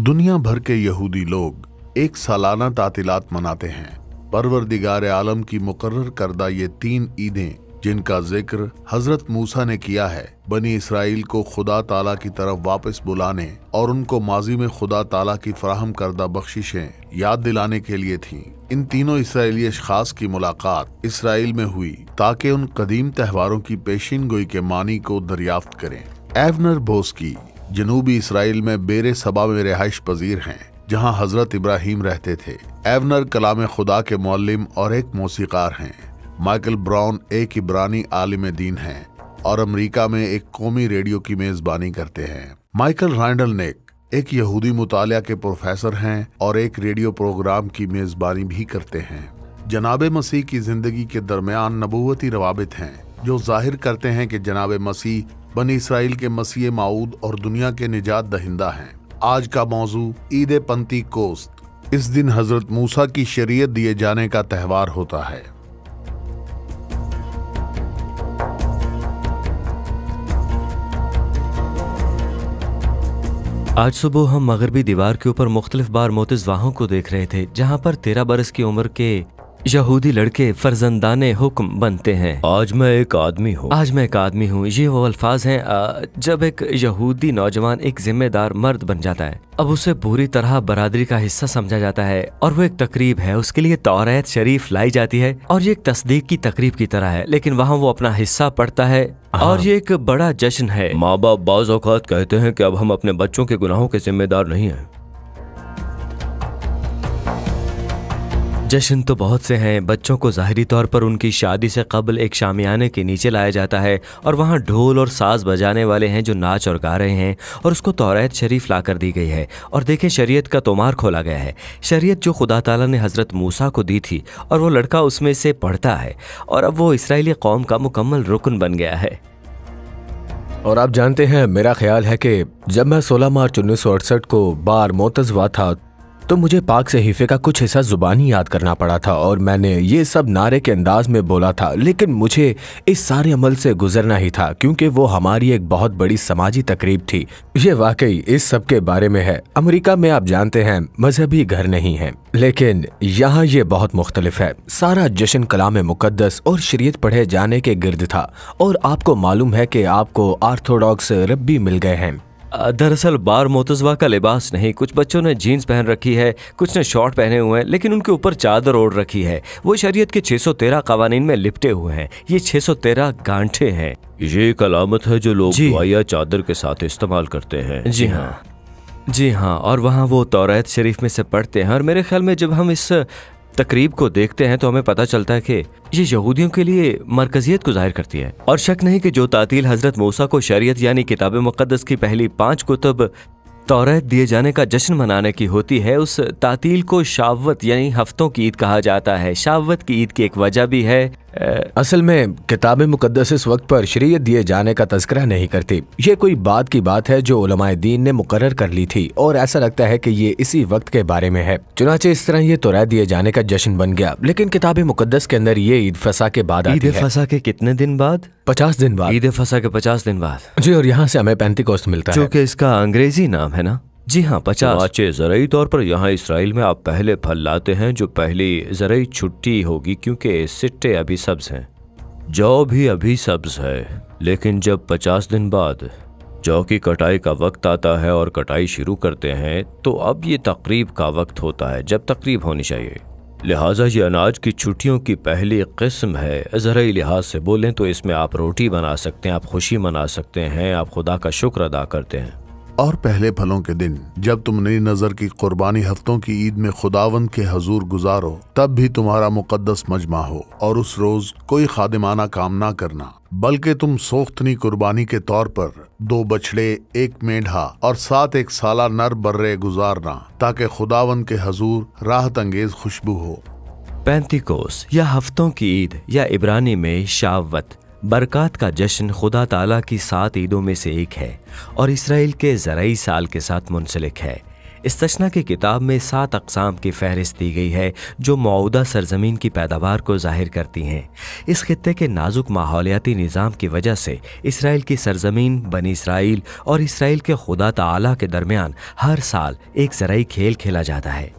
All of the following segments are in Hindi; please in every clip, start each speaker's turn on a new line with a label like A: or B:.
A: दुनिया भर के यहूदी लोग एक सालाना तातीलात मनाते हैं। परवरदिगार आलम की मुकर्रर करदा ये 3 ईदें जिनका जिक्र हजरत मूसा ने किया है, बनी इसराइल को खुदा ताला की तरफ वापस बुलाने और उनको माजी में खुदा ताला की फराहम करदा बख्शिशें याद दिलाने के लिए थीं। इन तीनों इसराइली अशखास की मुलाकात इसराइल में हुई ताकि उन कदीम त्योहारों की पेशिन गोई के मानी को दरियाफ्त करें। एवनर बोस्की जनूबी इसराइल में बेरे सबा में रिहाइश पजीर हैं, जहां हजरत इब्राहिम रहते थे। एवनर कलाम खुदा के मौल्लिम और एक मौसीकार हैं। माइकल ब्राउन एक इब्रानी आलिम दीन हैं और अमेरिका में एक कौमी रेडियो की मेजबानी करते हैं। माइकल राइंडलनेक एक यहूदी मुतालिया के प्रोफेसर हैं और एक रेडियो प्रोग्राम की मेजबानी भी करते हैं। जनाबे मसीह की जिंदगी के दरमियान नबूवती रवाबित हैं जो जाहिर करते हैं कि जनाबे मसीह बनी इसराइल के मसीह माऊद और दुनिया के निजात दहिंदा हैं। आज का मौजू ईद पंतीकोस्त, इस दिन हजरत मूसा की शरीयत दिए जाने का त्यौहार होता है।
B: आज सुबह हम मगरबी दीवार के ऊपर मुख्तलिफ बार मोतिज़वाहों को देख रहे थे, जहाँ पर 13 बरस की उम्र के यहूदी लड़के फर्जंदाने हुक्म बनते हैं। आज मैं एक आदमी हूँ। ये वो अल्फाज हैं जब एक यहूदी नौजवान एक जिम्मेदार मर्द बन जाता है। अब उसे पूरी तरह बरादरी का हिस्सा समझा जाता है और वो एक तकरीब है, उसके लिए तौरात शरीफ लाई जाती है और ये एक तस्दीक की तकरीब की तरह है, लेकिन वहाँ वो अपना हिस्सा पढ़ता है और ये एक बड़ा जश्न है।
C: माँ बाप बाज़ औक़ात कहते हैं कि अब हम अपने बच्चों के गुनाहों के जिम्मेदार नहीं हैं।
B: जश्न तो बहुत से हैं। बच्चों को ज़ाहिरी तौर पर उनकी शादी से कबल एक शामियाने के नीचे लाया जाता है और वहाँ ढोल और साज बजाने वाले हैं जो नाच और गा रहे हैं और उसको तौरात शरीफ ला कर दी गई है। और देखें, शरीयत का तोमार खोला गया है, शरीयत जो खुदा ताला ने हज़रत मूसा को दी थी, और वो लड़का उसमें से पढ़ता है और अब वो इसराइली कौम का मुकम्मल रुकन बन गया है।
D: और आप जानते हैं, मेरा ख्याल है कि जब मैं 16 मार्च 1968 को बार मोतज़वा था तो मुझे पाक सहीफे का कुछ हिस्सा ज़ुबानी याद करना पड़ा था और मैंने ये सब नारे के अंदाज में बोला था, लेकिन मुझे इस सारे अमल से गुजरना ही था क्योंकि वो हमारी एक बहुत बड़ी समाजी तकरीब थी। ये वाकई इस सब के बारे में है। अमेरिका में आप जानते हैं मजहबी घर नहीं है, लेकिन यहाँ ये बहुत मुख्तलिफ है। सारा जश्न कलाम मुकद्दस और शरीयत पढ़े जाने के गिर्द था और आपको मालूम है कि आपको ऑर्थोडॉक्स रब्बी मिल गए हैं।
B: दरअसल बार मोतज़वा का लिबास नहीं, कुछ बच्चों ने जीन्स पहन रखी है, कुछ ने शॉर्ट पहने हुए हैं, लेकिन उनके ऊपर चादर ओढ़ रखी है। वो शरीयत के 613 कवानीन में लिपटे हुए हैं। ये 613 गांठे हैं।
C: ये एक अलामत है जो लोग दुआया चादर के साथ इस्तेमाल करते हैं।
B: जी हाँ, और वहाँ वो तौरात शरीफ में से पढ़ते हैं। और मेरे ख्याल में जब हम इस तकरीब को देखते हैं तो हमें पता चलता है कि ये यहूदियों के लिए मरकजियत को जाहिर करती है। और शक नहीं कि जो तातील हजरत मूसा को शरीयत यानी किताब मुक़द्दस की पहली 5 कुतुब तौरात दिए जाने का जश्न मनाने की होती है, उस तातील को शावत यानी हफ्तों की ईद कहा जाता है। शावत की ईद की एक वजह भी है।
D: असल में किताब मुकद्दस इस वक्त पर शरीयत दिए जाने का तज़किरा नहीं करती। ये कोई बात की बात है जो उलमाए दीन ने मुकर्रर कर ली थी और ऐसा लगता है कि ये इसी वक्त के बारे में है। चुनाचे इस तरह ये तौरात दिए जाने का जश्न बन गया। लेकिन किताब मुकद्दस के अंदर ये ईद फसा के बाद आती है।
B: ईद फसा के कितने दिन बाद?
D: 50 दिन बाद।
B: ईद फसा के 50 दिन बाद।
D: जी, और यहाँ से हमें पेंतिकोस्त मिलता है,
B: जो कि इसका अंग्रेजी नाम है ना। जी हाँ, 50।
C: ज़राई तौर पर यहाँ इसराइल में आप पहले फल लाते हैं जो पहली ज़राई छुट्टी होगी, क्योंकि सिट्टे अभी सब्ज हैं, जौ भी अभी सब्ज है। लेकिन जब 50 दिन बाद जौ की कटाई का वक्त आता है और कटाई शुरू करते हैं, तो अब ये तकरीब का वक्त होता है जब तकरीब होनी चाहिए। लिहाजा ये अनाज की छुट्टियों की पहली किस्म है। ज़राई लिहाज से बोलें तो इसमें आप रोटी बना सकते हैं, आप खुशी मना सकते हैं, आप खुदा का शुक्र अदा करते हैं।
A: और पहले फलों के दिन जब तुम नई नजर की कुर्बानी हफ्तों की ईद में खुदावंद के हजूर गुजारो, तब भी तुम्हारा मुकद्दस मजमा हो और उस रोज कोई खादिमाना काम ना करना, बल्कि तुम सोख्तनी कुर्बानी के तौर पर 2 बछड़े, 1 मेंढा और 7 एक साला नर बर्रे गुजारना, ताकि खुदावंद के हजूर राहत अंगेज खुशबू हो।
B: पेंतिकोस्त या हफ्तों की ईद या इब्रानी में शावत बरक़ात का जश्न खुदा ताला की 7 ईदों में से एक है और इसराइल के ज़राई साल के साथ मुंसलिक है। इस्तशना की किताब में 7 अक़साम की फहरिस्त दी गई है जो मौजूदा सरजमीन की पैदावार को जाहिर करती हैं। इस खित्ते के नाजुक माहौलियाती निज़ाम की वजह से इसराइल की सरजमीन, बनी इसराइल और इसराइल के खुदा ताला के दरमियान हर साल एक ज़राई खेल खेला जाता है।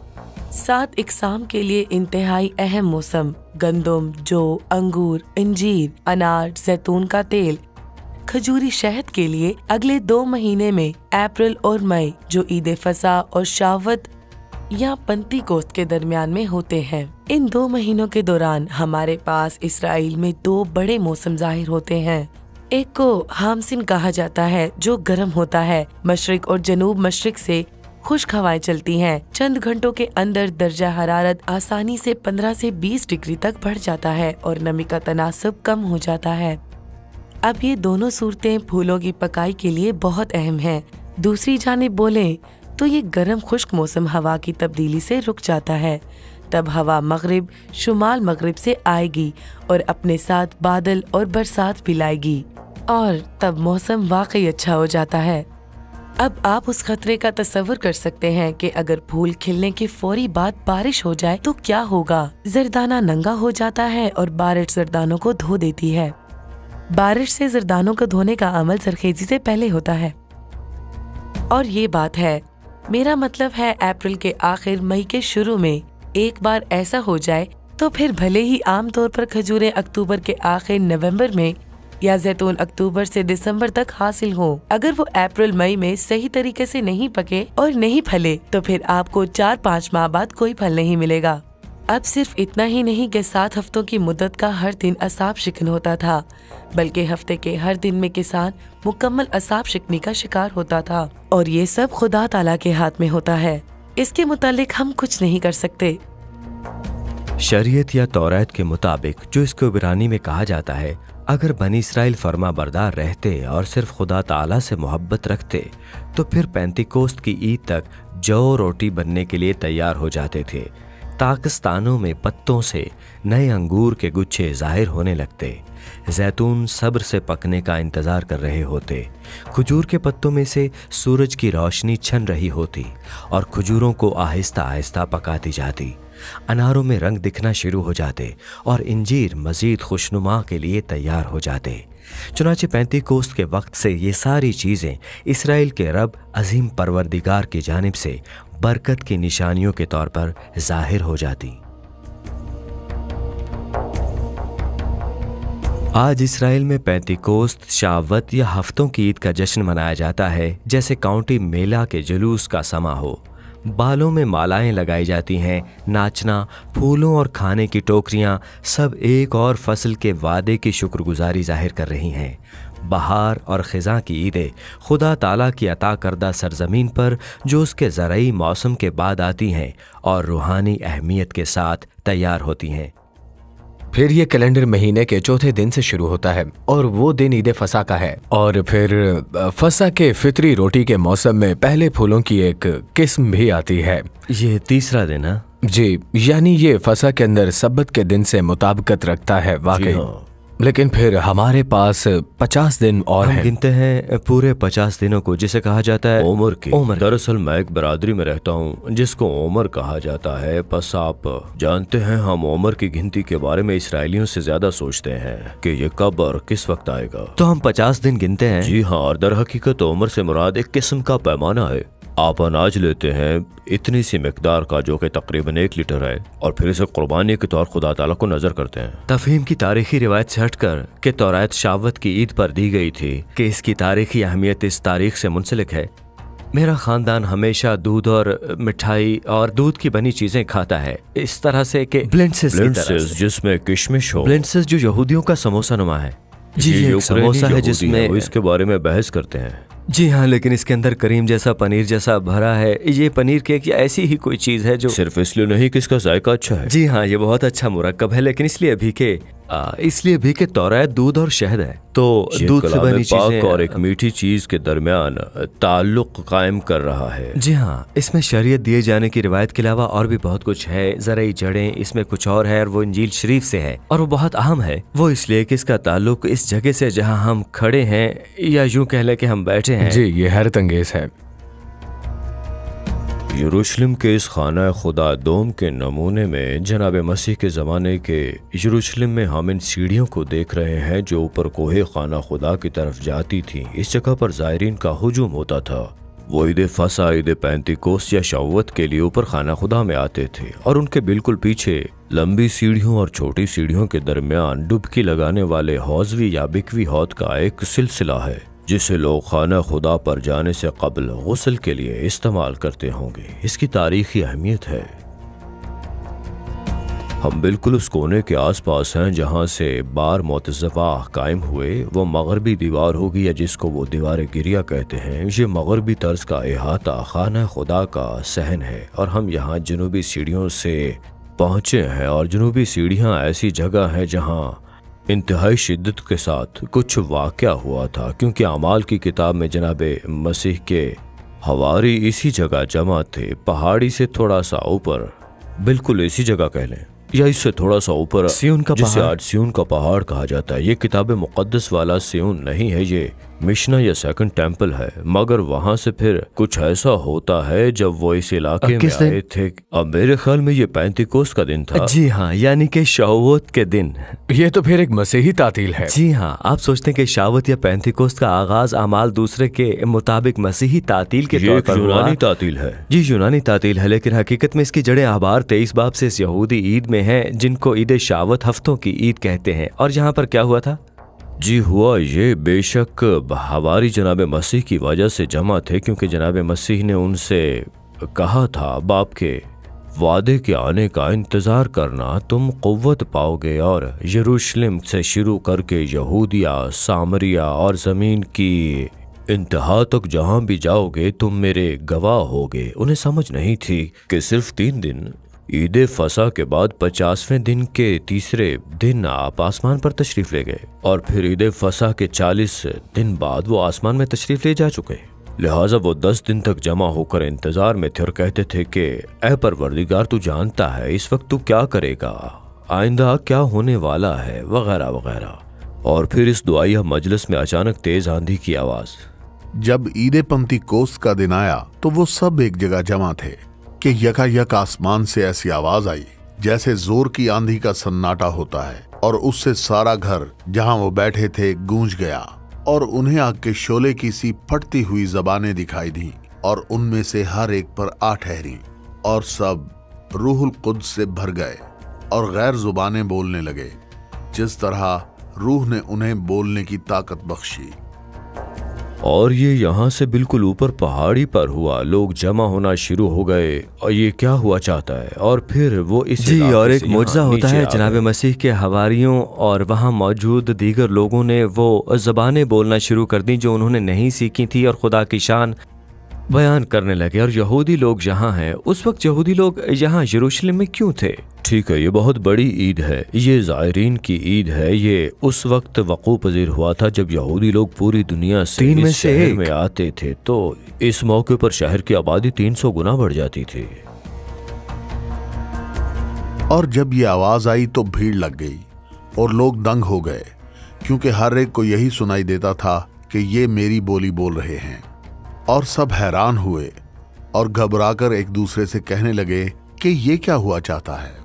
E: 7 इकसाम के लिए इंतहाई अहम मौसम गंदम, जौ, अंगूर, इंजीर, अनार, जैतून का तेल, खजूरी शहद के लिए अगले 2 महीने में अप्रैल और मई, जो ईद फसा और शावत या पंतीकोस्त के दरमियान में होते हैं। इन 2 महीनों के दौरान हमारे पास इसराइल में 2 बड़े मौसम जाहिर होते हैं। एक को हामसिन कहा जाता है जो गर्म होता है। मशरिक और जनूब मशरिक से खुश्क हवाएं चलती हैं। चंद घंटों के अंदर दर्जा हरारत आसानी से 15 से 20 डिग्री तक बढ़ जाता है और नमी का तनासब कम हो जाता है। अब ये दोनों सूरतें फूलों की पकाई के लिए बहुत अहम हैं। दूसरी जानिब बोलें तो ये गर्म खुश्क मौसम हवा की तब्दीली से रुक जाता है। तब हवा मगरिब शुमाल मगरिब से आएगी और अपने साथ बादल और बरसात भी लाएगी और तब मौसम वाकई अच्छा हो जाता है। अब आप उस खतरे का तस्वर कर सकते हैं कि अगर फूल खिलने के फौरी बाद बारिश हो जाए तो क्या होगा। जरदाना नंगा हो जाता है और बारिश जरदानों को धो देती है। बारिश से जरदानों को धोने का अमल सरखेजी से पहले होता है। और ये बात है, मेरा मतलब है अप्रैल के आखिर, मई के शुरू में एक बार ऐसा हो जाए तो फिर भले ही आम तौर पर खजूरें अक्टूबर के आखिर, नवंबर में या जैतून अक्टूबर से दिसंबर तक हासिल हो, अगर वो अप्रैल मई में सही तरीके से नहीं पके और नहीं फले तो फिर आपको 4-5 माह बाद कोई फल नहीं मिलेगा। अब सिर्फ इतना ही नहीं कि 7 हफ्तों की मुद्दत का हर दिन असाब शिकन होता था, बल्कि हफ्ते के हर दिन में किसान मुकम्मल असाब शिकनी का शिकार होता था और ये सब खुदा ताला के हाथ में होता है। इसके मुतालिक हम कुछ नहीं कर सकते।
B: शरीयत या तौरात के मुताबिक, जो इसको इब्रानी में कहा जाता है, अगर बनी इसराइल फर्मा बरदार रहते और सिर्फ खुदा ताला से मोहब्बत रखते तो फिर पेंतिकोस्त की ईद तक जौ रोटी बनने के लिए तैयार हो जाते थे। ताकिस्तानों में पत्तों से नए अंगूर के गुच्छे जाहिर होने लगते। जैतून सब्र से पकने का इंतज़ार कर रहे होते। खजूर के पत्तों में से सूरज की रोशनी छन रही होती और खजूरों को आहिस्ता आहिस्ता पकाती जाती। अनारों में रंग दिखना शुरू हो जाते और इंजीर मजीद खुशनुमा के लिए तैयार हो जाते। चुनाचे पेंतिकोस्त के वक्त से ये सारी चीज़ें इसराइल के रब अजीम परवरदिगार की जानिब से बरकत की निशानियों के तौर पर जाहिर हो जाती। आज इसराइल में पेंतिकोस्त, शावत या हफ्तों की ईद का जश्न मनाया जाता है, जैसे काउंटी मेला के जुलूस का समा हो। बालों में मालाएं लगाई जाती हैं, नाचना, फूलों और खाने की टोकरियां, सब एक और फसल के वादे की शुक्रगुजारी जाहिर कर रही हैं। बहार और ख़िज़ां की ईदें खुदा ताला की अता करदा सरजमीन पर जो उसके ज़रई मौसम के बाद आती हैं और रूहानी अहमियत के साथ तैयार होती हैं।
D: फिर ये कैलेंडर महीने के चौथे दिन से शुरू होता है और वो दिन ईद फसा का है। और फिर फसा के फितरी रोटी के मौसम में पहले फूलों की एक किस्म भी आती है।
B: ये तीसरा दिन है
D: जी, यानी ये फसा के अंदर सब्बत के दिन से मुताबिकत रखता है वाकई। लेकिन फिर हमारे पास 50 दिन और
B: हम गिनते हैं पूरे 50 दिनों को, जिसे कहा जाता है
C: उमर की।
B: उमर।
C: दरअसल मैं एक बरादरी में रहता हूँ जिसको उमर कहा जाता है। बस आप जानते हैं, हम उमर की गिनती के बारे में इसराइलियों से ज्यादा सोचते हैं कि ये कब और किस वक्त आएगा।
B: तो हम 50 दिन गिनते हैं।
C: जी हाँ, और दर हकीकत उमर से मुराद एक किस्म का पैमाना है। आप अनाज लेते हैं इतनी सी मिकदार का जो कि तकरीबन 1 लीटर है, और फिर इसे कुर्बानी के तौर खुदा ताला को नजर करते हैं।
B: तफहीम की तारीखी रिवायत से हटकर कि तौरात शावत की ईद पर दी गई थी कि इसकी तारीखी अहमियत इस तारीख से मुंसलिक है। मेरा खानदान हमेशा दूध और मिठाई और दूध की बनी चीजें खाता है, इस तरह से कि
C: ब्लिंट्सेस जिसमें किशमिश हो।
B: ब्लिंट्सेस जो यहूदियों का समोसा नुमा है। जी, ये एक समोसा है जिसमें
C: इसके बारे में बहस करते हैं।
B: जी हाँ, लेकिन इसके अंदर करीम जैसा, पनीर जैसा भरा है। ये पनीर केक या ऐसी ही कोई चीज है जो
C: सिर्फ इसलिए नहीं कि इसका जायका अच्छा है।
B: जी हाँ, ये बहुत अच्छा मुरक्कब है, लेकिन इसलिए भी कि तौरात दूध और शहद है, तो दूध से बनी चीजें
C: और एक मीठी चीज के दरमियान ताल्लुक कायम कर रहा है।
B: जी हाँ, इसमें शरीयत दिए जाने की रिवायत के अलावा और भी बहुत कुछ है। ज़रई जड़ें इसमें कुछ और है, और वो इंजील शरीफ से है, और वो बहुत अहम है। वो इसलिए कि इसका ताल्लुक इस जगह से जहाँ हम खड़े हैं, या यूं कह लें कि हम बैठे हैं।
D: जी, ये हैरत अंगेज है।
C: यरूशलेम के इस खाना खुदा दोम के नमूने में जनाब मसीह के ज़माने के यरूशलेम में हम इन सीढ़ियों को देख रहे हैं जो ऊपर कोहे खाना खुदा की तरफ जाती थी। इस जगह पर ज़ायरीन का हुजूम होता था। वो ईद फसा, ईद पैंतीकोस या शव्वत के लिए ऊपर खाना खुदा में आते थे और उनके बिल्कुल पीछे लंबी सीढ़ियों और छोटी सीढ़ियों के दरमियान डुबकी लगाने वाले हौजवी या बिकवी हौद का एक सिलसिला है जिसे लोग खाना खुदा पर जाने से कबल गुस्ल के लिए इस्तेमाल करते होंगे। इसकी तारीखी अहमियत है। हम बिल्कुल उस कोने के आसपास हैं जहां से बार मोतज़वाह कायम हुए। वो मगरबी दीवार होगी या जिसको वो दीवार गिरिया कहते हैं। ये मगरबी तर्ज का अहाता खाना खुदा का सहन है और हम यहाँ जनूबी सीढ़ियों से पहुँचे हैं और जनूबी सीढ़ियाँ ऐसी जगह हैं जहाँ इंतहाई शिद्दत के साथ कुछ वाक़या हुआ था, क्योंकि अमाल की किताब में जनाब मसीह के हवारी इसी जगह जमा थे। पहाड़ी से थोड़ा सा ऊपर, बिल्कुल इसी जगह कह लें या इससे थोड़ा सा ऊपर,
B: सियोन का
C: जिसे
B: पहाड़।
C: आज सियोन का पहाड़ कहा जाता है। ये किताब मुक़द्दस वाला सियोन नहीं है, ये मिशना या सेकंड टेम्पल है। मगर वहां से फिर कुछ ऐसा होता है जब वो इस इलाके में
B: किस दिन?
C: आए थे। अब मेरे ख्याल में ये पैंतीकोस का दिन था।
B: जी हाँ, यानी कि शव्वत के दिन।
D: ये तो फिर एक मसीही तातील है।
B: जी हाँ, आप सोचते हैं कि शव्वत या पैंतीकोस्त का आगाज अमाल दूसरे के मुताबिक मसीही तातील के
C: ये
B: तौर
C: एक
B: पर हुआ।
C: यूनानी तातील है।
B: जी यूनानी तातील है, लेकिन हकीकत में इसकी जड़ें आबार 23 बाब से इस यहूदी ईद में हैं जिनको ईद शावत हफ्तों की ईद कहते हैं। और यहाँ पर क्या हुआ था?
C: जी हुआ ये बेशक हवारी जनाब मसीह की वजह से जमा थे, क्योंकि जनाब मसीह ने उनसे कहा था बाप के वादे के आने का इंतज़ार करना, तुम क़ुव्वत पाओगे और यरूशलेम से शुरू करके यहूदिया, सामरिया और ज़मीन की इंतहा तक जहाँ भी जाओगे तुम मेरे गवाह होगे। उन्हें समझ नहीं थी कि सिर्फ 3 दिन ईद फसा के बाद 50वें दिन के तीसरे दिन आप आसमान पर तशरीफ ले गए और फिर ईद फसा के 40 दिन बाद वो आसमान में तशरीफ ले जा चुके। लिहाजा वो 10 दिन तक जमा होकर इंतजार में थे और कहते थे कि ऐ परवरदिगार, तू जानता है इस वक्त तू क्या करेगा, आइंदा क्या होने वाला है, वगैरह वगैरह। और फिर इस दुआया मजलिस में अचानक तेज आंधी की आवाज।
A: जब ईद पंतीकोस्त का दिन आया तो वो सब एक जगह जमा थे कि यकायक आसमान से ऐसी आवाज आई जैसे जोर की आंधी का सन्नाटा होता है, और उससे सारा घर जहां वो बैठे थे गूंज गया और उन्हें आग के शोले की सी फटती हुई जबानें दिखाई दी और उनमें से हर एक पर आ ठहरी और सब रूहुल कुद्स से भर गए और गैर जुबानें बोलने लगे जिस तरह रूह ने उन्हें बोलने की ताकत बख्शी।
C: और ये यहाँ से बिल्कुल ऊपर पहाड़ी पर हुआ। लोग जमा होना शुरू हो गए और ये क्या हुआ चाहता है। और फिर वो इस
B: जी, और एक
C: इलाके से
B: मुआजा
C: यहाँ
B: होता
C: नीचे
B: है
C: आ
B: जनाब
C: गए।
B: मसीह के हवारियों और वहाँ मौजूद दीगर लोगों ने वो ज़बानें बोलना शुरू कर दी जो उन्होंने नहीं सीखी थी और खुदा की शान बयान करने लगे। और यहूदी लोग यहाँ हैं। उस वक्त यहूदी लोग यहाँ यरूशलेम में क्यों थे?
C: ठीक है, ये बहुत बड़ी ईद है, ये ज़ायरीन की ईद है। ये उस वक्त वक़ू पजीर हुआ था जब यहूदी लोग पूरी दुनिया से
B: 3 में
C: इस
B: से
C: शहर
B: 1
C: में आते थे, तो इस मौके पर शहर की आबादी 300 गुना बढ़ जाती थी।
A: और जब ये आवाज आई तो भीड़ लग गई और लोग दंग हो गए, क्योंकि हर एक को यही सुनाई देता था कि ये मेरी बोली बोल रहे हैं। और सब हैरान हुए और घबराकर एक दूसरे से कहने लगे कि ये क्या हुआ चाहता है।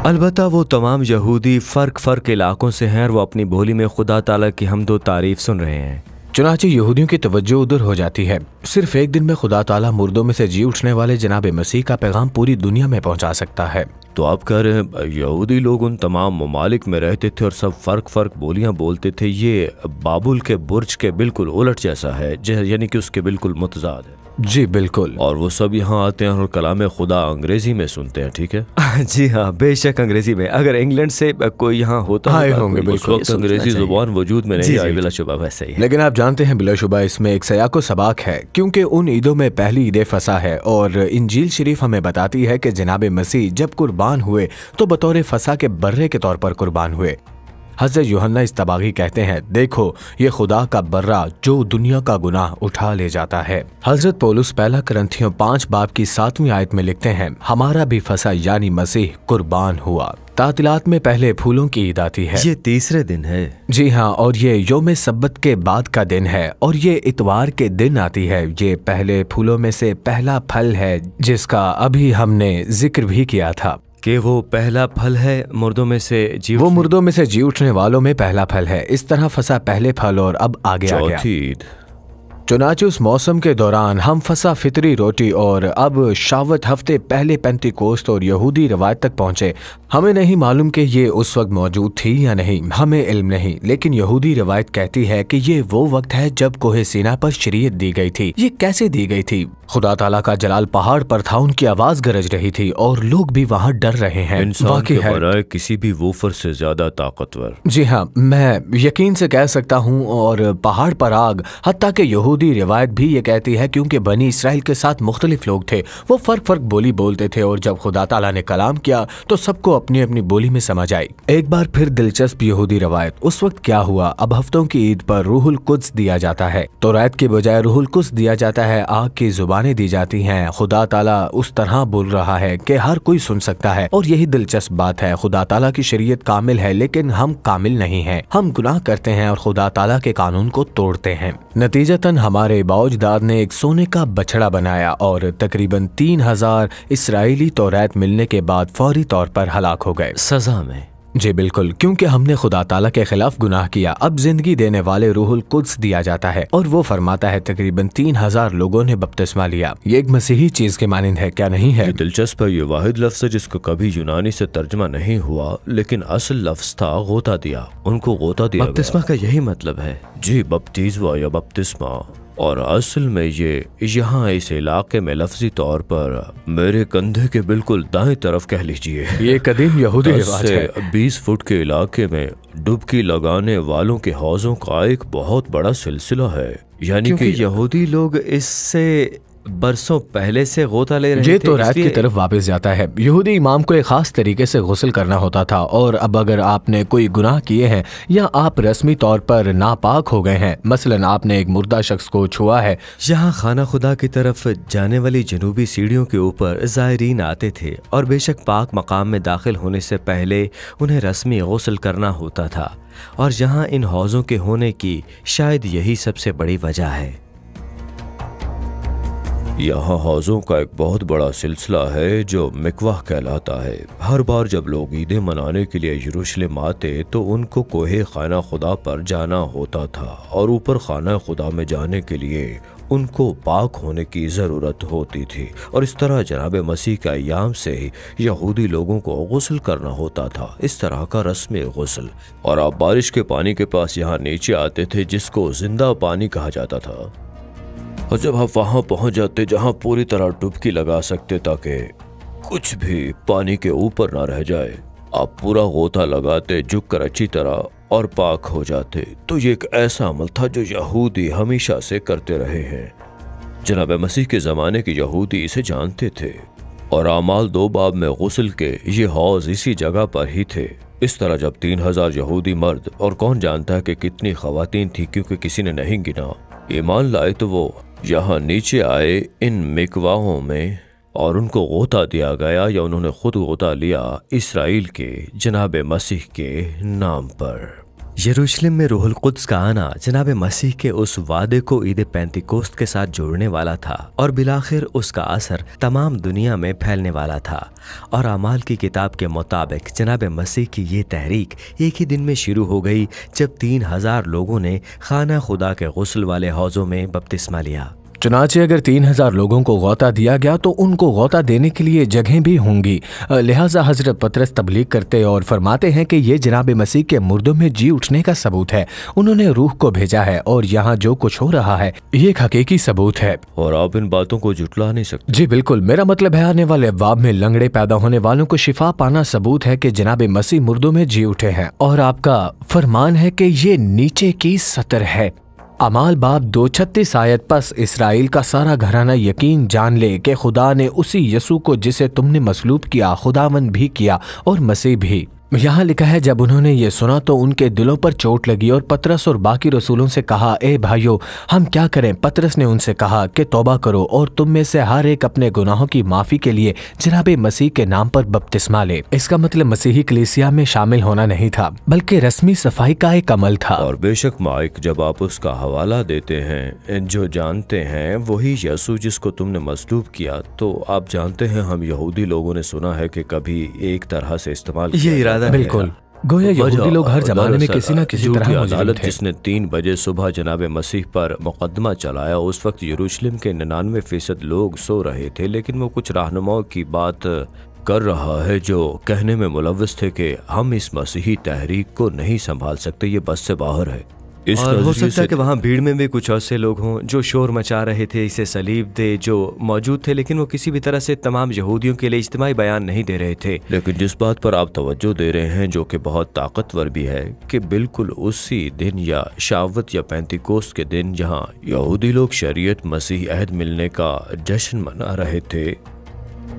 B: अलबत्ता वो तमाम यहूदी फ़र्क इलाकों से हैं और वो अपनी बोली में खुदा ताला की हमदो तारीफ सुन रहे हैं।
D: चुनांचे यहूदियों की तवज्जो उधर हो जाती है। सिर्फ एक दिन में खुदा ताला मुर्दों में से जी उठने वाले जनाब मसीह का पैगाम पूरी दुनिया में पहुंचा सकता है।
C: तो आप कह रहे हैं यहूदी लोग उन तमाम ममालिक में रहते थे और सब फ़र्क बोलियां बोलते थे। ये बाबुल के बुर्ज के बिल्कुल उलट जैसा है, यानी कि उसके बिल्कुल मुतजाद है।
D: जी बिल्कुल।
C: और वो सब यहाँ आते हैं और कलाम खुदा अंग्रेजी में सुनते हैं। ठीक है,
B: जी हाँ, बेशक अंग्रेजी में। अगर इंग्लैंड से कोई यहाँ होता
D: आए
B: होगा,
D: होंगे,
B: कोई
D: बिल्कुल।
C: उस वक्त अंग्रेजी जुबान वजूद में
B: जी,
C: नहीं आई,
B: जी,
C: बिलाशुबा वैसे ही है।
D: लेकिन आप जानते हैं बिलाशुबा इसमें एक सयाको सबाक है, क्योंकि उन ईदों में पहली ईद फसा है और इंजील शरीफ हमें बताती है कि जनाब मसीह जब कुर्बान हुए तो बतौर फसा के बर्रे के तौर पर कुर्बान हुए। हजरत यूहन्ना इस्तबागी कहते हैं, देखो ये खुदा का बर्रा जो दुनिया का गुनाह उठा ले जाता है। हजरत पौलुस पहला करंथियों 5 बाब की 7वीं आयत में लिखते हैं, हमारा भी फसा यानी मसीह कुर्बान हुआ। तातिलात में पहले फूलों की ईद आती है।
B: ये तीसरे दिन है।
D: जी हाँ, और ये योम सब्बत के बाद का दिन है और ये इतवार के दिन आती है। ये पहले फूलों में से पहला फल है जिसका अभी हमने जिक्र भी किया था
B: कि वो पहला फल है मुर्दों में से जी
D: वो मुर्दों में से जी उठने वालों में पहला फल है। इस तरह फसा पहले फल और अब आगे आ गया।
C: चौथी ईद।
D: चुनाचे उस मौसम के दौरान हम फसा फितरी रोटी और अब शावत हफ्ते पहले पेंतिकोस्त और यहूदी रवायत तक पहुंचे। हमें नहीं मालूम कि ये उस वक्त मौजूद थी या नहीं, हमें इल्म नहीं, लेकिन यहूदी रवायत कहती है कि ये वो वक्त है जब कोहे सीना पर शरीयत दी गई थी। ये कैसे दी गई थी? खुदा ताला का जलाल पहाड़ पर था, उनकी आवाज गरज रही थी और लोग भी वहाँ डर रहे हैं।
C: इंसान के बराए किसी भी वूफर से ज्यादा ताकतवर।
D: जी हाँ, मैं यकीन से कह सकता हूँ। और पहाड़ पर आग, हत्ता के यहूदी रिवायत भी ये कहती है क्योंकि बनी इसराइल के साथ मुख्तलिफ लोग थे, वो फर्क बोली बोलते थे और जब खुदा ताला ने कलाम किया तो सबको अपनी अपनी बोली में समझ आई। एक बार फिर दिलचस्प यहूदी रवायत। उस वक्त क्या हुआ? अब हफ्तों की ईद पर रूहुल कुद्स दिया जाता है। तौरात के बजाय रूहुल कुद्स दिया जाता है। आग की जुबानें दी जाती हैं। खुदा ताला उस तरह बोल रहा है कि हर कोई सुन सकता है। और यही दिलचस्प बात है, खुदा ताला की शरीयत कामिल है लेकिन हम कामिल नहीं हैं। हम गुनाह करते हैं और खुदा ताला के कानून को तोड़ते हैं। नतीजतन हमारे बाओजदाद ने एक सोने का बछड़ा बनाया और तकरीबन 3000 इसराइली तौरात मिलने के बाद फौरी तौर पर हलाक हो गए।
B: सजा में।
D: जी बिल्कुल, क्योंकि हमने खुदा ताला के खिलाफ गुनाह किया। अब जिंदगी देने वाले रूहुल कुद्स दिया जाता है और वो फरमाता है तकरीबन 3000 लोगों ने बपतिस्मा लिया। ये एक मसीही चीज के मानिंद है, क्या नहीं है?
C: दिलचस्प है, ये वाहिद लफ्ज है जिसको कभी यूनानी से तर्जमा नहीं हुआ, लेकिन असल लफ्ज था गोता दिया। उनको गोता दिया।
B: बपतिस्मा का यही मतलब है।
C: जी, बपतिस्मा या बपतिस्मा। और असल में ये यहाँ इस इलाके में लफ्जी तौर पर मेरे कंधे के बिल्कुल दाएं तरफ कह लीजिए।
D: ये कदीम यहूदी रिवाज है।
C: 20 फुट के इलाके में डुबकी लगाने वालों के हौजों का एक बहुत बड़ा सिलसिला है। यानी कि
B: यहूदी लोग इससे बरसों पहले से गोता ले रहे थे।
D: ये तो रात की तरफ वापस जाता है। यहूदी इमाम को एक खास तरीके से गुस्ल करना होता था और अब अगर आपने कोई गुनाह किए हैं या आप रस्मी तौर पर नापाक हो गए हैं, मसलन आपने एक मुर्दा शख्स को छुआ है।
B: यहाँ खाना खुदा की तरफ जाने वाली जनूबी सीढ़ियों के ऊपर ज़ायरीन आते थे और बेशक पाक मकाम में दाखिल होने से पहले उन्हें रस्मी गुस्ल करना होता था और यहाँ इन हौजों के होने की शायद यही सबसे बड़ी वजह है।
C: यहाँ हौजों का एक बहुत बड़ा सिलसिला है जो मिकवाह कहलाता है। हर बार जब लोग ईदें मनाने के लिए यरूशलेम आते तो उनको कोहे खाना खुदा पर जाना होता था और ऊपर खाना खुदा में जाने के लिए उनको पाक होने की ज़रूरत होती थी। और इस तरह जनाब मसीह के अय्याम से ही यहूदी लोगों को गुस्ल करना होता था, इस तरह का रस्म गुस्ल। और आप बारिश के पानी के पास यहाँ नीचे आते थे जिसको जिंदा पानी कहा जाता था। और जब आप वहां पहुंच जाते जहां पूरी तरह डुबकी लगा सकते ताकि कुछ भी पानी के ऊपर ना रह जाए, आप पूरा गोता लगाते, झुक कर अच्छी तरह और पाक हो जाते। तो ये एक ऐसा अमल था जो यहूदी हमेशा से करते रहे हैं। जनाब मसीह के ज़माने के यहूदी इसे जानते थे और आमाल 2 बाब में गुस्ल के ये हौज इसी जगह पर ही थे। इस तरह जब 3000 यहूदी मर्द और कौन जानता है कि कितनी खवातीन थी क्योंकि किसी ने नहीं गिना, ईमान लाए तो वो यहाँ नीचे आए इन मिकवाहों में और उनको गोता दिया गया या उन्होंने खुद गोता लिया इसराइल के जनाब मसीह के नाम पर।
B: यरूशलेम में रूहुल कुद्स का आना जनाब मसीह के उस वादे को ईद पेंतिकोस्त के साथ जोड़ने वाला था और बिलाखिर उसका असर तमाम दुनिया में फैलने वाला था। और अमाल की किताब के मुताबिक जनाब मसीह की ये तहरीक एक ही दिन में शुरू हो गई जब 3000 लोगों ने खाना खुदा के गुस्ल वाले हौजों में बपतिस्मा लिया।
D: चुनाचे अगर 3000 लोगों को गौता दिया गया तो उनको गौता देने के लिए जगहें भी होंगी। लिहाजा हजरत पतरस तबलीग करते और फरमाते हैं कि ये जनाब मसीह के मुर्दों में जी उठने का सबूत है। उन्होंने रूह को भेजा है और यहाँ जो कुछ हो रहा है ये एक हकीकी सबूत है
C: और आप इन बातों को जुटला नहीं सकते।
D: जी बिल्कुल, मेरा मतलब है आने वाले अब्वाब में लंगड़े पैदा होने वालों को शिफा पाना सबूत है कि जनाब मसीह मुर्दों में जी उठे हैं। और आपका फरमान है कि ये नीचे की सतर है। अमाल बाब 2:36 आयत पस इसराइल का सारा घराना यकीन जान ले कि खुदा ने उसी यसू को जिसे तुमने मसलूब किया खुदावन भी किया और मसीह भी। यहाँ लिखा है, जब उन्होंने ये सुना तो उनके दिलों पर चोट लगी और पतरस और बाकी रसूलों से कहा, ए भाइयों, हम क्या करें? पतरस ने उनसे कहा कि तौबा करो और तुम में से हर एक अपने गुनाहों की माफी के लिए जनाब मसीह के नाम पर बपतिस्मा ले। इसका मतलब मसीही कलीसिया में शामिल होना नहीं था, बल्कि रस्मी सफाई का एक अमल था।
C: और बेशक माइक, जब आप उसका हवाला देते हैं जो जानते हैं वही यसू जिसको तुमने मसलूब किया, तो आप जानते हैं हम यहूदी लोगों ने सुना है कि कभी एक तरह से इस्तेमाल
B: ये इरादा
D: बिल्कुल, गोया यहूदी लोग हर जमाने में किसी न किसी तरह मौजूद थे।
C: जिसने 3 बजे सुबह जनाब मसीह पर मुकदमा चलाया, उस वक्त यरूशलेम के 99% लोग सो रहे थे, लेकिन वो कुछ रहनुमाओं की बात कर रहा है जो कहने में मुलव्वस थे कि हम इस मसीही तहरीक को नहीं संभाल सकते, ये बस से बाहर है।
B: और हो सकता है कि वहाँ भीड़ में भी कुछ ऐसे लोग हों जो शोर मचा रहे थे, इसे सलीब दे, जो मौजूद थे, लेकिन वो किसी भी तरह से तमाम यहूदियों के लिए इज्तिमाई बयान नहीं दे रहे थे।
C: लेकिन जिस बात पर आप तवज्जो दे रहे हैं, जो कि बहुत ताकतवर भी है, कि बिल्कुल उसी दिन या शावत या पेंतिकोस्त के दिन जहाँ यहूदी लोग शरीयत मसीह अहद मिलने का जश्न मना रहे थे,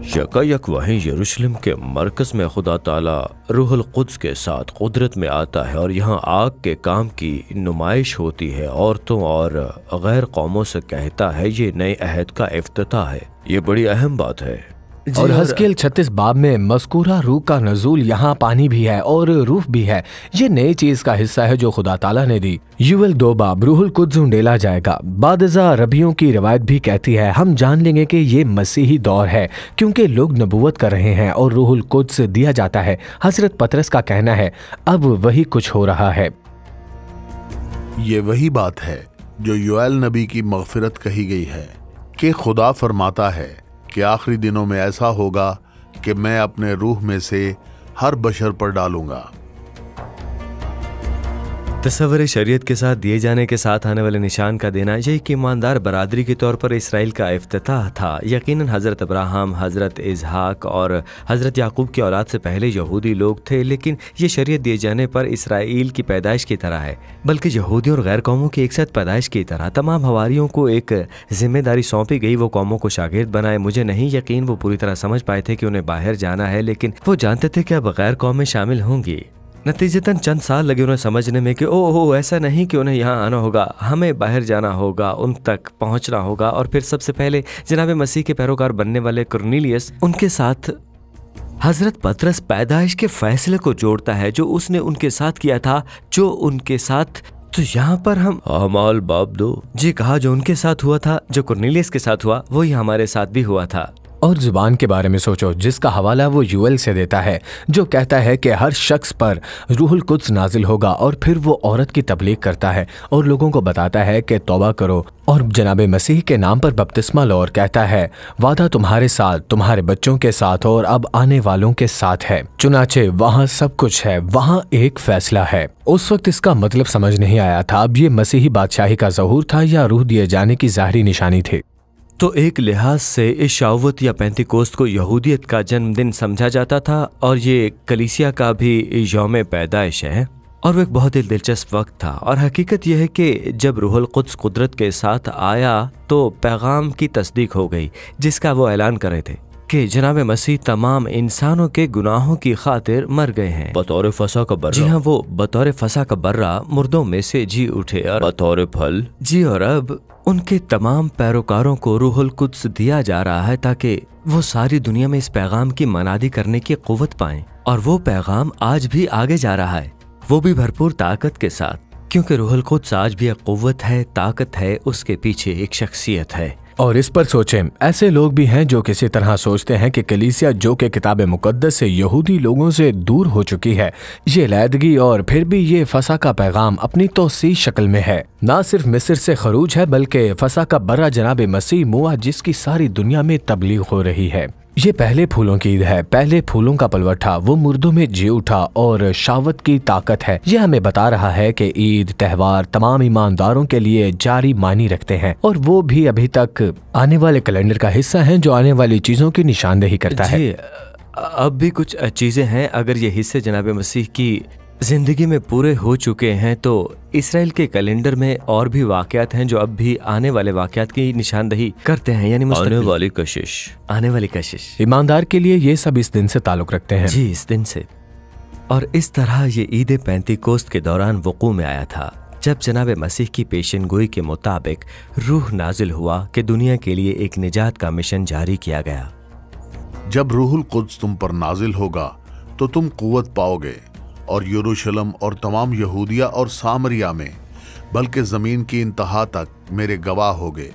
C: यकायक वहीं यरूशलेम के मरकज में खुदा ताला रूहुल कुद्स के साथ कुदरत में आता है और यहाँ आग के काम की नुमाइश होती है। औरतों और गैर कौमों से कहता है ये नए अहद का इफ्तिताह है। ये बड़ी अहम बात है।
D: और हज़कियेल 36 बाब में मज़कूरा रूह का नज़ूल, यहाँ पानी भी है और रूह भी है। ये नई चीज का हिस्सा है जो खुदा ताला ने दी। यूएल 2 बाब, रूहुल कुद्स उंडेला जाएगा। बादजा रबियों की रवायत भी कहती है, हम जान लेंगे कि ये मसीही दौर है क्योंकि लोग नबूवत कर रहे हैं और रूहुल कुद्स दिया जाता है। हजरत पतरस का कहना है अब वही कुछ हो रहा है।
A: ये वही बात है जो योएल नबी की मग़फ़िरत कही गई है कि खुदा फरमाता है कि आखिरी दिनों में ऐसा होगा कि मैं अपने रूह में से हर बशर पर डालूंगा।
B: तस्वर शरीयत के साथ दिए जाने के साथ आने वाले निशान का देना यह एक ईमानदार बरादरी के तौर पर इसराइल का इफ्तिताह था। यकीनन हज़रत अब्राहम, हज़रत इजहाक और हज़रत याकूब की औलाद से पहले यहूदी लोग थे, लेकिन ये शरीयत दिए जाने पर इसराइल की पैदाइश की तरह है, बल्कि यहूदी और गैर कौमों की एक साथ पैदाइश की तरह। तमाम हवारियों को एक जिम्मेदारी सौंपी गई, वो कौमों को शागिर्द बनाए। मुझे नहीं यकीन वो पूरी तरह समझ पाए थे कि उन्हें बाहर जाना है, लेकिन वो जानते थे कि अब गैर कौमें शामिल होंगी। नतीजतन चंद साल लगे उन्हें समझने में कि ओह ऐसा नहीं कि उन्हें यहाँ आना होगा, हमें बाहर जाना होगा, उन तक पहुँचना होगा। और फिर सबसे पहले जनाब मसीह के पैरोकार बनने वाले कुरनेलियस, उनके साथ हजरत पतरस पैदाइश के फैसले को जोड़ता है जो उसने उनके साथ किया था, जो उनके साथ। तो यहाँ पर हम
C: अमाल बाब 2
B: जी कहा, जो उनके साथ हुआ था, जो कुरनेलियस के साथ हुआ, वही हमारे साथ भी हुआ था।
D: और जुबान के बारे में सोचो जिसका हवाला वो यूएल से देता है, जो कहता है कि हर शख्स पर रूहुल कुद्स नाजिल होगा। और फिर वो औरत की तबलीग करता है और लोगों को बताता है कि तौबा करो और जनाब मसीह के नाम पर बपतिस्मा लो, और कहता है वादा तुम्हारे साथ, तुम्हारे बच्चों के साथ और अब आने वालों के साथ है। चुनाचे वहाँ सब कुछ है, वहाँ एक फैसला है। उस वक्त इसका मतलब समझ नहीं आया था अब ये मसीही बादशाही का ज़हूर था या रूह दिए जाने की ज़ाहरी निशानी थी।
B: तो एक लिहाज से इस शावत या पेंतिकोस्त को यहूदियत का जन्मदिन समझा जाता था और ये कलीसिया का भी यौम पैदाइश है, और वो एक बहुत ही दिलचस्प वक्त था। और हकीकत यह है कि जब रूहुल कुद्स कुदरत के साथ आया तो पैगाम की तस्दीक हो गई जिसका वो ऐलान कर रहे थे कि जनाब मसीह तमाम इंसानों के गुनाहों की खातिर मर गए हैं
C: बतौर फसा का बर्रा।
B: जी हाँ, वो बतौर फसा का बर्रा मुर्दों में से जी उठे और
C: बतौर फल
B: जी, और अब उनके तमाम पैरोकारों को रूहुल कुद्स दिया जा रहा है ताकि वो सारी दुनिया में इस पैगाम की मनादी करने की कुव्वत पाएं। और वो पैगाम आज भी आगे जा रहा है, वो भी भरपूर ताकत के साथ, क्योंकि रूहुल कुद्स आज भी एक कुव्वत है, ताकत है, उसके पीछे एक शख्सियत है।
D: और इस पर सोचें, ऐसे लोग भी हैं जो किसी तरह सोचते हैं कि कलीसिया जो कि किताब मुकद्दस से यहूदी लोगों से दूर हो चुकी है, ये लैदगी और फिर भी ये फसा का पैगाम अपनी तोसी शक्ल में है। ना सिर्फ मिस्र से खरूज है बल्कि फसा का बर्रा जनाब मसीह मुआ जिसकी सारी दुनिया में तबलीग हो रही है। ये पहले फूलों की ईद है, पहले फूलों का पलवठा, वो मुर्दों में जी उठा और शावत की ताकत है। ये हमें बता रहा है कि ईद त्यौहार तमाम ईमानदारों के लिए जारी मानी रखते हैं और वो भी अभी तक आने वाले कैलेंडर का हिस्सा हैं जो आने वाली चीजों की निशानदेही करता है।
B: अब भी कुछ चीजें हैं, अगर ये हिस्से जनाब मसीह की जिंदगी में पूरे हो चुके हैं तो इसराइल के कैलेंडर में और भी वाकयात हैं जो अब भी आने वाले वाकयात की निशानदेही करते हैं, यानी
C: आने वाली कशिश।
B: आने वाली कशिश
D: ईमानदार के लिए ये सब इस दिन से ताल्लुक रखते हैं।
B: जी, इस दिन से। और इस तरह ये ईद पेंतिकोस्त के दौरान वक़ू में आया था, जब जनाब मसीह की पेशेनगोई के मुताबिक रूह नाजिल हुआ कि दुनिया के लिए एक निजात का मिशन जारी किया गया।
A: जब रूहुल कुद्स तुम पर नाजिल होगा तो तुम कुव्वत पाओगे और यरूशलेम और तमाम यहूदिया और सामरिया में, बल्कि जमीन की इंतहा तक मेरे गवाह होगे।